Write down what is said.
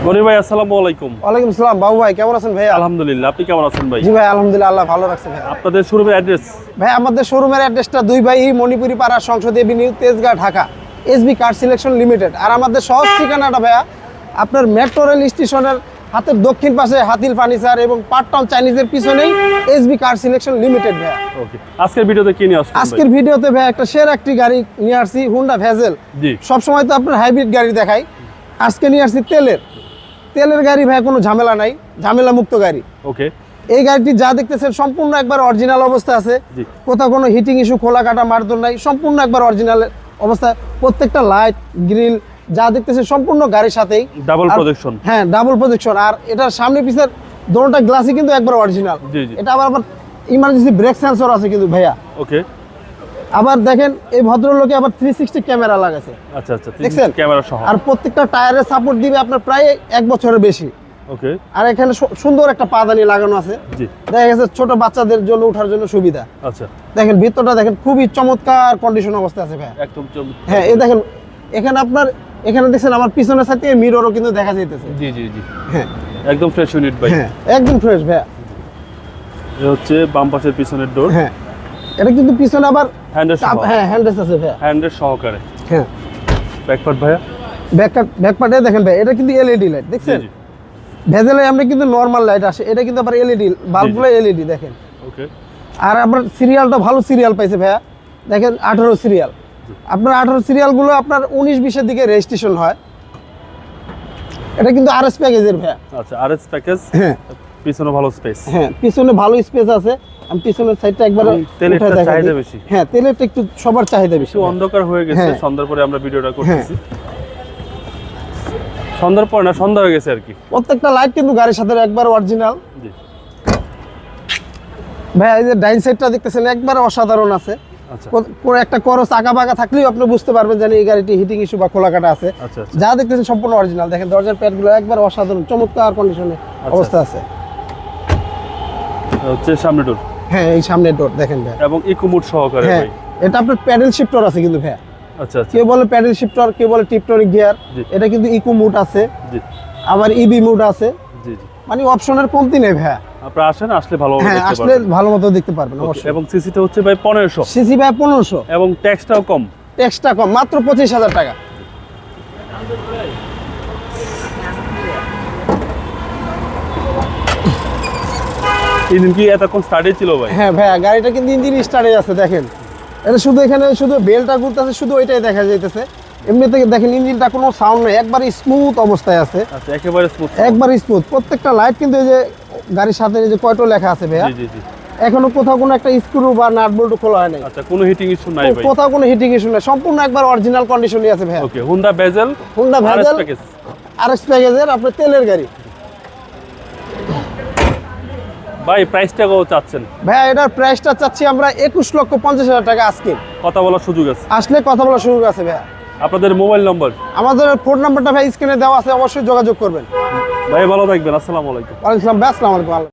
মনির ভাই আসসালামু আলাইকুম। ওয়ালাইকুম আসসালাম। বাবু ভাই কেমন আছেন ভাই? আলহামদুলিল্লাহ, আপনি কেমন আছেন ভাই? জি ভাই আলহামদুলিল্লাহ, আল্লাহ ভালো রাখছে ভাই। আপনাদের শোরুমের অ্যাড্রেস? ভাই আমাদের শোরুমের অ্যাড্রেসটা 2 by Manipuri Para Sangsad avenue, Tejgaon, Dhaka, SB car selection limited. আর আমাদের সহজ ঠিকানাটা ভাইয়া আপনার মেট্রো রেল স্টেশনের হাতের দক্ষিণ পাশে হাতিল ফার্নিচার এবং পার্টটাউন চাইনিজের পিছনেই এসবি কার সিলেকশন লিমিটেড ভাইয়া। ওকে, আজকের ভিডিওতে কি নিয়ে আসছেন? আজকের ভিডিওতে ভাই একটা সেরা একটি গাড়ি নিয়ে আসছি, হুন্ডা ভেজেল। জি, সব সময় তো আপনার হাইব্রিড গাড়ি দেখাই, আজকে নিয়ে আসছি তেলের গাড়ি ভাই, কোনো ঝামেলা নাই, ঝামেলা মুক্ত গাড়ি। ওকে, এই গাড়িটি যা দেখতেছেন সম্পূর্ণ একবার অরিজিনাল অবস্থা আছে, কোথাও কোনো হিটিং ইস্যু, খোলা কাটা মারধর নাই, সম্পূর্ণ একবার অরিজিনাল অবস্থা। প্রত্যেকটা লাইট গ্রিল যা দেখতেছেন সম্পূর্ণ গাড়ির সাথেই ডাবল প্রজেকশন। হ্যাঁ, ডাবল প্রজেকশন। আর এটার সামনে পিছের দোনোটা গ্লাসই কিন্তু একবার অরিজিনাল। এটা আবার ইমার্জেন্সি ব্রেক সেন্সর আছে কিন্তু ভাইয়া। ওকে, আবার দেখেন এই ভদ্রলোকে আবার 360 ক্যামেরা লাগাছে। আচ্ছা আচ্ছা, দেখছেন ক্যামেরা সহ। আর প্রত্যেকটা টায়ারের সাপোর্ট দিবে আপনার প্রায় 1 বছরের বেশি। ওকে, আর এখানে সুন্দর একটা পাদানি লাগানো আছে, জি, দেখা গেছে ছোট বাচ্চাদের জন্য ওঠার জন্য সুবিধা। আচ্ছা, দেখেন ভিতরটা দেখেন খুবই চমৎকার কন্ডিশন অবস্থা আছে ভাই, একদম চমৎকার। হ্যাঁ এই দেখেন এখানে আপনার এখানে দেখছেন আমার পিছনের সাথে মিররও কিন্তু দেখা যাইতেছে। জি জি জি, হ্যাঁ একদম ফ্রেশ ইউনিট ভাই। হ্যাঁ একদম ফ্রেশ ভাই। এই হচ্ছে বাম পাশের পিছনের ডোর। হ্যাঁ এটা কিন্তু পিছনে আবার হ্যান্ডেল সহ। হ্যাঁ হ্যান্ডেস আছে ভাই, হ্যান্ডেল সহকারে। হ্যাঁ ব্যাকপার্ট ভাইয়া, ব্যাকপার্টে দেখেন ভাই, এটা কিন্তু এলইডি লাইট দেখছেন। জি জি, ভেজেলে আমরা কিন্তু নরমাল লাইট আসে, এটা কিন্তু আবার এলইডি, বাল্বগুলো এলইডি দেখেন। ওকে, আর আপনার সিরিয়ালটা ভালো সিরিয়াল পাইছে ভাইয়া, দেখেন 18 সিরিয়াল। আপনার 18 সিরিয়ালগুলো আপনার 19-20-এর দিকে রেজিস্ট্রেশন হয়। এটা কিন্তু আরএস প্যাকেজের ভাইয়া। আচ্ছা, আরএস প্যাকেজ। হ্যাঁ, পিছনে ভালো স্পেস। হ্যাঁ পিছনে ভালো স্পেস আছে। আমি পিছনের সাইডটা একবার তেলের চাহিদা বেশি। হ্যাঁ তেলেরটা একটু সবার চাহিদা বেশি। একটু অন্ধকার হয়ে গেছে, সন্ধ্যার পরে আমরা ভিডিওটা করতেছি। সন্ধ্যার পর না, সন্ধ্যা হয়ে গেছে আর কি। প্রত্যেকটা লাইট কিন্তু গাড়ির সাথে একবার অরিজিনাল। জি ভাই এই যে ডাইন সাইডটা দেখতেছেন একবার অসাধারণ আছে। আচ্ছা, কোনো একটা করস আঁকা বাঁকা থাকলেও আপনি বুঝতে পারবেন যে এই গাড়িটি হিটিং ইস্যু বা খোলা কাটা আছে। আচ্ছা, যা দেখতেছেন সম্পূর্ণ অরিজিনাল। দেখেন দরজার প্যাডগুলো একবার অসাধারণ চমৎকার কন্ডিশনে অবস্থা আছে। হচ্ছে সামনে ডোর। হ্যাঁ এই সামনের ডোর দেখেন ভাই, এবং ইকো মোড সহকারে হ্যাঁ ভাই। এটা আপনার প্যাডেল শিফটর আছে কিন্তু ভাই। আচ্ছা আচ্ছা, কেউ বলে প্যাডেল শিফটর, কেউ বলে টিপটনিক গিয়ার। এটা কিন্তু ইকো মোড আছে, জি, আবার ইবি মোড আছে। জি জি, মানে অপশনের কমতি নেই ভাই। আপনারা আসেন, আসলে ভালো হ্যাঁ আসলে ভালো মতো দেখতে পারবেন অবশ্যই। এবং সিসিটা হচ্ছে ভাই 1500, সিসি ভাই 1500, এবং ট্যাক্সটাও কম। ট্যাক্সটা কম, মাত্র 25,000 টাকা। ইঞ্জিন কি এতক্ষণ স্টার্টে ছিল ভাই? হ্যাঁ ভাই গাড়িটা কিন্তু ইঞ্জিন স্টার্টে আছে দেখেন। এটা শুধু এখানে শুধু বেলটা ঘুরতেছে, শুধু ওইটাই দেখা যাইতেছে। এমনিতে দেখেন ইঞ্জিনটা কোনো সাউন্ড নেই, একবারে স্মুথ অবস্থায় আছে। আচ্ছা, একেবারে স্মুথ, একবারে স্মুথ। প্রত্যেকটা লাইট কিন্তু এই যে গাড়ির সাথে এই যে কয়টো লেখা আছে ভাইয়া, জি জি জি। এখনো কোথাও কোনো একটা স্ক্রু বা নাট বল্টু খোলা হয় নাই। আচ্ছা, কোনো হিটিং ইস্যু নাই ভাই? কোথাও কোনো হিটিং ইস্যু নাই, সম্পূর্ণ একবার অরিজিনাল কন্ডিশনই আছে ভাইয়া। Okay, Honda Vezel, Honda Vezel package, RS প্যাকেজের আপনার তেলের গাড়ি। ভাই প্রাইসটা কত চাচ্ছেন? ভাইয়া এটার প্রাইসটা চাচ্ছি আমরা 21,50,000 টাকা আজকে। কথা বলার সুযোগ আছে? আসলে কথা বলার সুযোগ আছে ভাইয়া। আপনাদের মোবাইল নম্বর? আমাদের ফোন নাম্বারটা ভাই স্ক্রিনে দেওয়া আছে, অবশ্যই যোগাযোগ করবেন। ভাই ভালো থাকবেন, আসসালামু আলাইকুম। ওয়ালাইকুম আসসালাম।